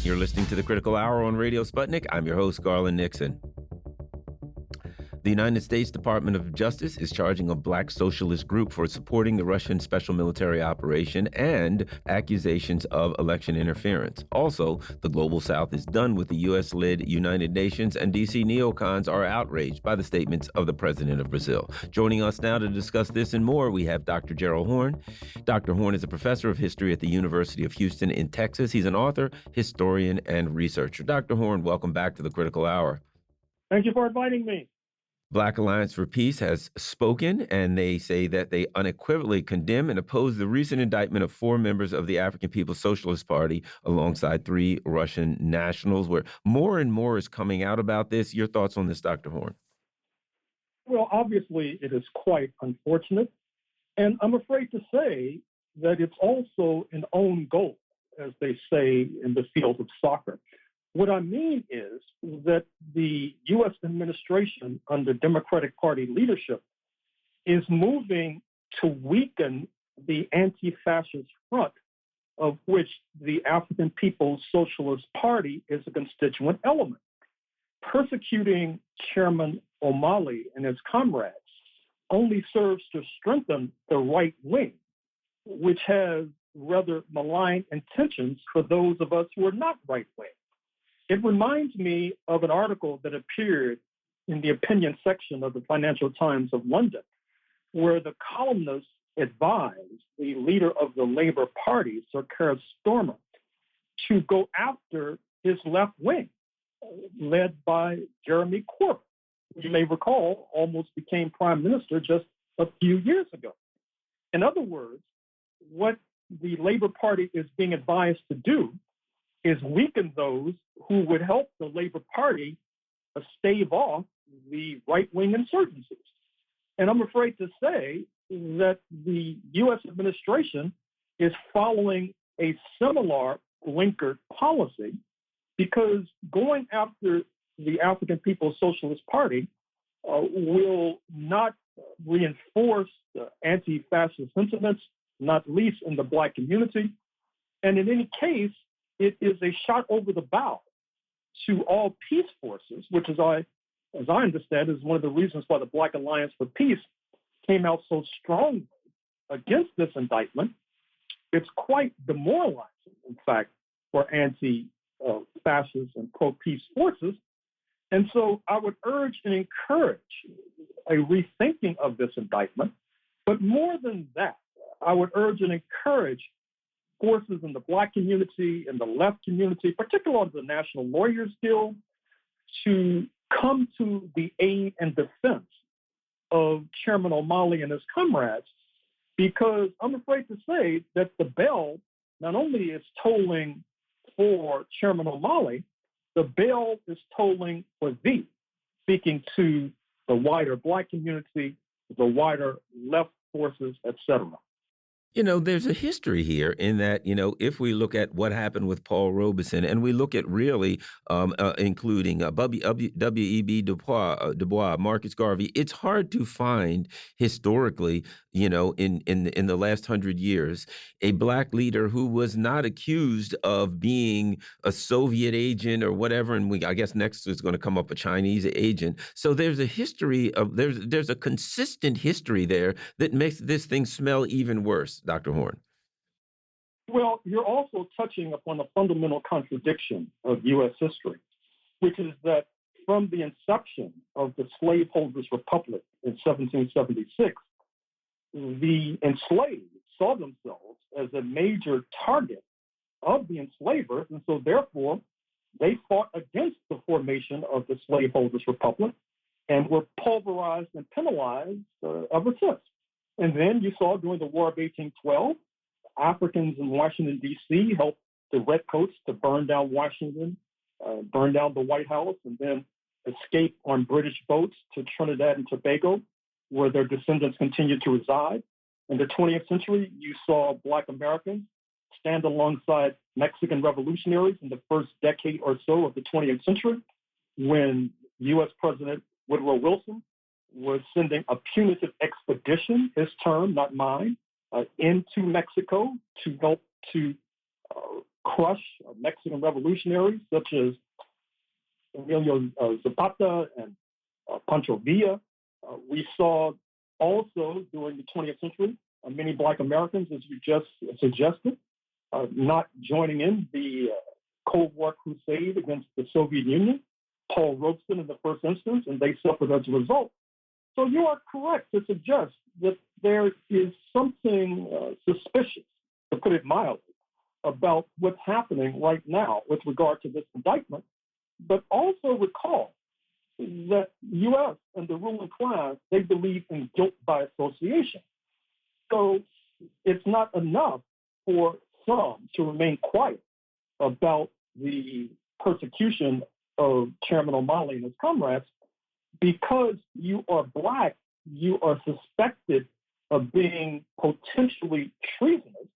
You're listening to the Critical Hour on Radio Sputnik. I'm your host, Garland Nixon. The United States Department of Justice is charging a black socialist group for supporting the Russian special military operation and accusations of election interference. Also, the Global South is done with the U.S.-led United Nations, and D.C. neocons are outraged by the statements of the president of Brazil. Joining us now to discuss this and more, we have Dr. Gerald Horne. Dr. Horne is a professor of history at the University of Houston in Texas. He's an author, historian, and researcher. Dr. Horne, welcome back to the Critical Hour. Thank you for inviting me. Black Alliance for Peace has spoken, and they say that they unequivocally condemn and oppose the recent indictment of 4 members of the African People's Socialist Party alongside 3 Russian nationals, where more and more is coming out about this. Your thoughts on this, Dr. Horne? Well, obviously, it is quite unfortunate. And I'm afraid to say that it's also an own goal, as they say in the field of soccer. What I mean is that the U.S. administration under Democratic Party leadership is moving to weaken the anti-fascist front of which the African People's Socialist Party is a constituent element. Persecuting Chairman O'Malley and his comrades only serves to strengthen the right wing, which has rather malign intentions for those of us who are not right wing. It reminds me of an article that appeared in the opinion section of the Financial Times of London, where the columnist advised the leader of the Labour Party, Sir Keir Starmer, to go after his left wing, led by Jeremy Corbyn, who you may recall almost became prime minister just a few years ago. In other words, what the Labour Party is being advised to do is weaken those who would help the Labour Party stave off the right-wing insurgencies. And I'm afraid to say that the U.S. administration is following a similar blinkered policy, because going after the African People's Socialist Party will not reinforce the anti-fascist sentiments, not least in the Black community. And in any case, it is a shot over the bow to all peace forces, which, as I understand, is one of the reasons why the Black Alliance for Peace came out so strongly against this indictment. It's quite demoralizing, in fact, for anti-fascist and pro-peace forces. And so I would urge and encourage a rethinking of this indictment. But more than that, I would urge and encourage forces in the Black community and the left community, particularly the National Lawyers Guild, to come to the aid and defense of Chairman O'Malley and his comrades, because I'm afraid to say that the bell not only is tolling for Chairman O'Malley, the bell is tolling for thee, speaking to the wider Black community, the wider left forces, etc. You know, there's a history here in that, you know, if we look at what happened with Paul Robeson, and we look at really including W.E.B. Du Bois, Marcus Garvey, it's hard to find historically, you know, in the last 100 years, a Black leader who was not accused of being a Soviet agent or whatever. And I guess next is going to come up a Chinese agent. So there's a history of there's a consistent history there that makes this thing smell even worse. Dr. Horne. Well, you're also touching upon a fundamental contradiction of U.S. history, which is that from the inception of the slaveholders' republic in 1776, the enslaved saw themselves as a major target of the enslavers, and so therefore they fought against the formation of the slaveholders' republic and were pulverized and penalized ever since. And then you saw during the War of 1812, Africans in Washington, D.C. helped the Redcoats to burn down Washington, burn down the White House, and then escape on British boats to Trinidad and Tobago, where their descendants continued to reside. In the 20th century, you saw Black Americans stand alongside Mexican revolutionaries in the first decade or so of the 20th century, when U.S. President Woodrow Wilson was sending a punitive expedition, his term, not mine, into Mexico to help to crush Mexican revolutionaries such as Emilio Zapata and Pancho Villa. We saw also during the 20th century many Black Americans, as you just suggested, not joining in the Cold War crusade against the Soviet Union. Paul Robeson in the first instance, and they suffered as a result. So you are correct to suggest that there is something suspicious, to put it mildly, about what's happening right now with regard to this indictment. But also recall that U.S. and the ruling class, they believe in guilt by association. So it's not enough for some to remain quiet about the persecution of Chairman O'Malley and his comrades. Because you are Black, you are suspected of being potentially treasonous.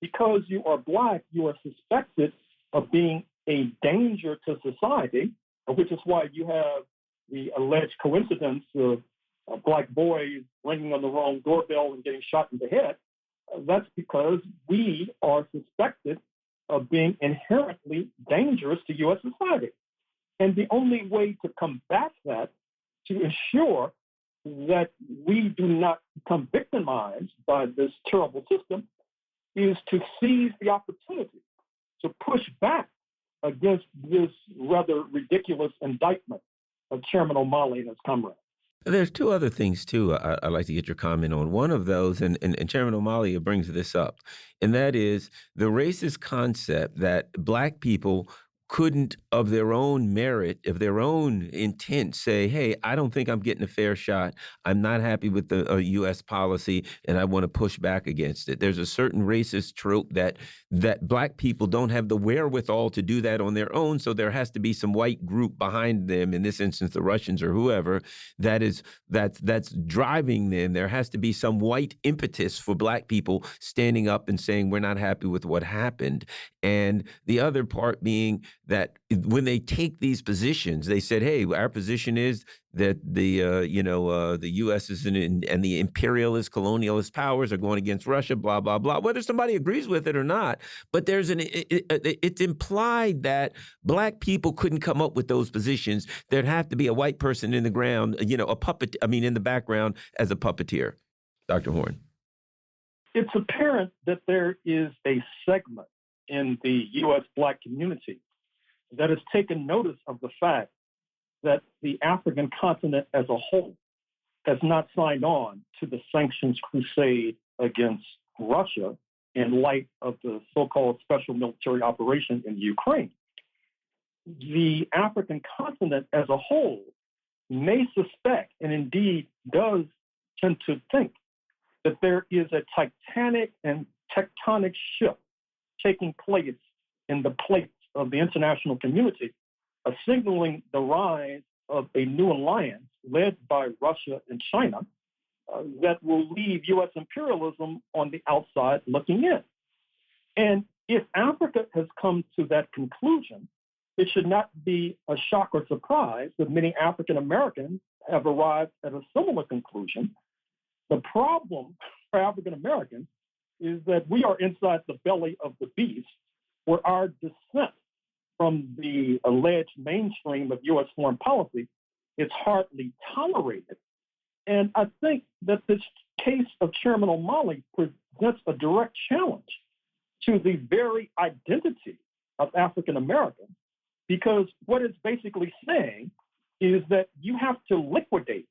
Because you are Black, you are suspected of being a danger to society, which is why you have the alleged coincidence of Black boys ringing on the wrong doorbell and getting shot in the head. That's because we are suspected of being inherently dangerous to U.S. society. And the only way to combat that, to ensure that we do not become victimized by this terrible system, is to seize the opportunity to push back against this rather ridiculous indictment of Chairman O'Malley and his comrades. There's two other things, too, I'd like to get your comment on. One of those, and Chairman O'Malley brings this up, and that is the racist concept that Black people couldn't, of their own merit, of their own intent, say, hey, I don't think I'm getting a fair shot. I'm not happy with the U.S. policy, and I want to push back against it. There's a certain racist trope that Black people don't have the wherewithal to do that on their own, so there has to be some white group behind them, in this instance, the Russians or whoever, that's driving them. There has to be some white impetus for Black people standing up and saying, we're not happy with what happened. And the other part being that when they take these positions, they said, "Hey, our position is that the U.S. is and the imperialist, colonialist powers are going against Russia." Blah blah blah. Whether somebody agrees with it or not, but it's implied that Black people couldn't come up with those positions. There'd have to be a white person in the ground, a puppet. I mean, in the background as a puppeteer. Dr. Horne. It's apparent that there is a segment in the U.S. Black community that has taken notice of the fact that the African continent as a whole has not signed on to the sanctions crusade against Russia in light of the so-called special military operation in Ukraine. The African continent as a whole may suspect, and indeed does tend to think, that there is a titanic and tectonic shift taking place in the plates of the international community, signaling the rise of a new alliance led by Russia and China that will leave U.S. imperialism on the outside looking in. And if Africa has come to that conclusion, it should not be a shock or surprise that many African Americans have arrived at a similar conclusion. The problem for African Americans is that we are inside the belly of the beast, where our dissent from the alleged mainstream of U.S. foreign policy is hardly tolerated. And I think that this case of Chairman O'Malley presents a direct challenge to the very identity of African Americans, because what it's basically saying is that you have to liquidate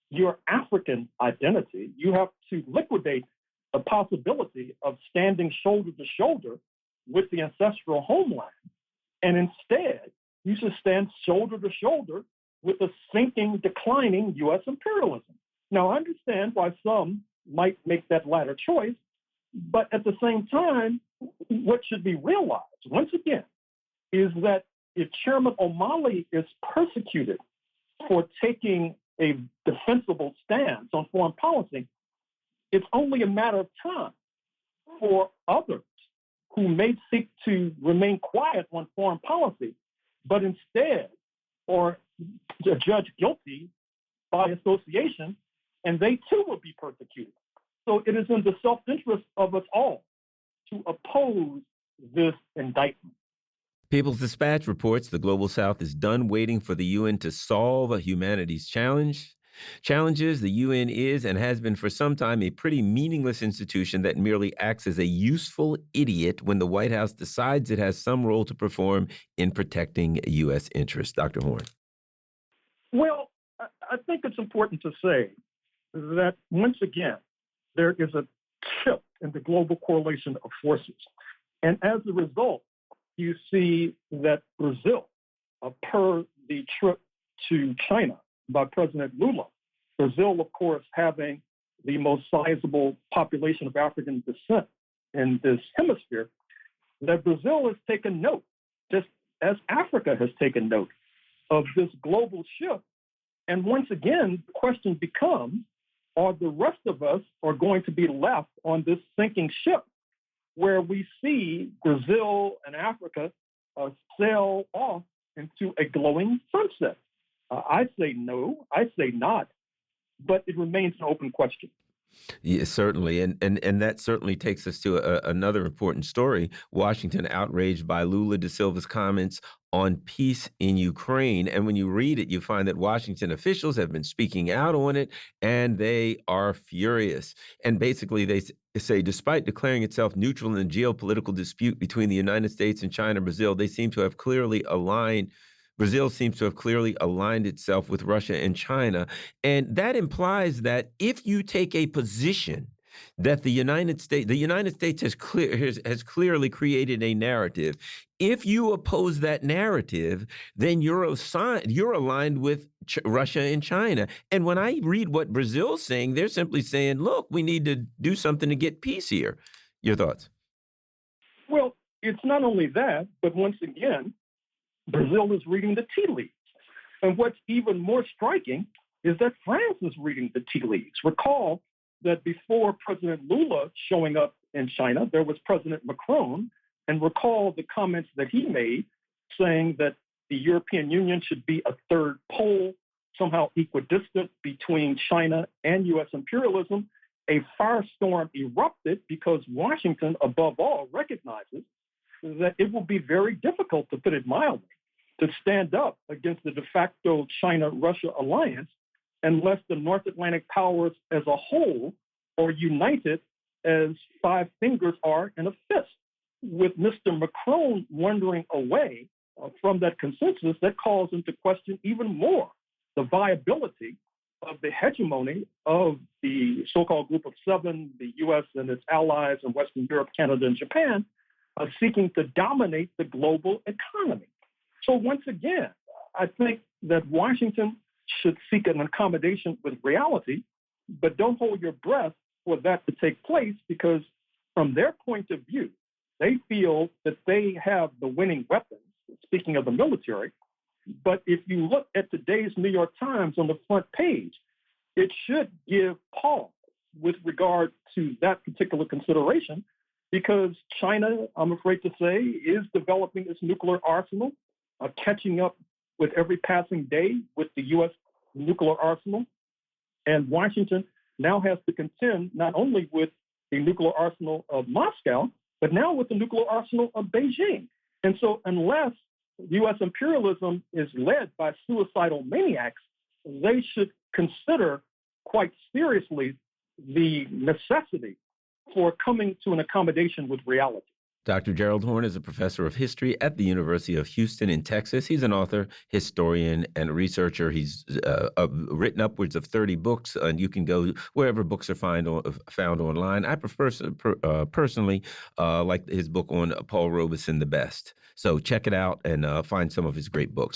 your African identity. You have to liquidate the possibility of standing shoulder to shoulder with the ancestral homeland. And instead, you should stand shoulder to shoulder with the sinking, declining U.S. imperialism. Now, I understand why some might make that latter choice, but at the same time, what should be realized, once again, is that if Chairman O'Malley is persecuted for taking a defensible stance on foreign policy, it's only a matter of time for others who may seek to remain quiet on foreign policy, but instead are judged guilty by association, and they too will be persecuted. So it is in the self-interest of us all to oppose this indictment. People's Dispatch reports the Global South is done waiting for the UN to solve a humanities challenges. The UN is and has been for some time a pretty meaningless institution that merely acts as a useful idiot when the White House decides it has some role to perform in protecting U.S. interests. Dr. Horne. Well, I think it's important to say that once again, there is a shift in the global correlation of forces. And as a result, you see that Brazil, per the trip to China by President Lula, Brazil, of course, having the most sizable population of African descent in this hemisphere, that Brazil has taken note, just as Africa has taken note of this global shift. And once again, the question becomes, are the rest of us are going to be left on this sinking ship where we see Brazil and Africa sail off into a glowing sunset? I say no, I say not, but it remains an open question. Yes, certainly, and that certainly takes us to another important story. Washington outraged by Lula da Silva's comments on peace in Ukraine, and when you read it, you find that Washington officials have been speaking out on it, and they are furious. And basically, they say, despite declaring itself neutral in the geopolitical dispute between the United States and China, Brazil, they seem to have clearly aligned. Brazil seems to have clearly aligned itself with Russia and China. And that implies that if you take a position that the United States has clearly created a narrative. If you oppose that narrative, then you're aligned with Russia and China. And when I read what Brazil's saying, they're simply saying, look, we need to do something to get peace here. Your thoughts? Well, it's not only that, but once again, Brazil is reading the tea leaves. And what's even more striking is that France is reading the tea leaves. Recall that before President Lula showing up in China, there was President Macron, and recall the comments that he made saying that the European Union should be a third pole, somehow equidistant between China and U.S. imperialism. A firestorm erupted because Washington, above all, recognizes that it will be very difficult, to put it mildly, to stand up against the de facto China-Russia alliance unless the North Atlantic powers as a whole are united as five fingers are in a fist. With Mr. Macron wandering away from that consensus, that calls into question even more the viability of the hegemony of the so-called Group of Seven, the U.S. and its allies in Western Europe, Canada, and Japan, seeking to dominate the global economy. So once again, I think that Washington should seek an accommodation with reality, but don't hold your breath for that to take place, because from their point of view, they feel that they have the winning weapons, speaking of the military. But if you look at today's New York Times on the front page, it should give pause with regard to that particular consideration, because China, I'm afraid to say, is developing its nuclear arsenal, catching up with every passing day with the U.S. nuclear arsenal. And Washington now has to contend not only with the nuclear arsenal of Moscow, but now with the nuclear arsenal of Beijing. And so unless U.S. imperialism is led by suicidal maniacs, they should consider quite seriously the necessity for coming to an accommodation with reality. Dr. Gerald Horne is a professor of history at the University of Houston in Texas. He's an author, historian, and researcher. He's written upwards of 30 books, and you can go wherever books are found online. I personally like his book on Paul Robeson, The Best. So check it out and find some of his great books.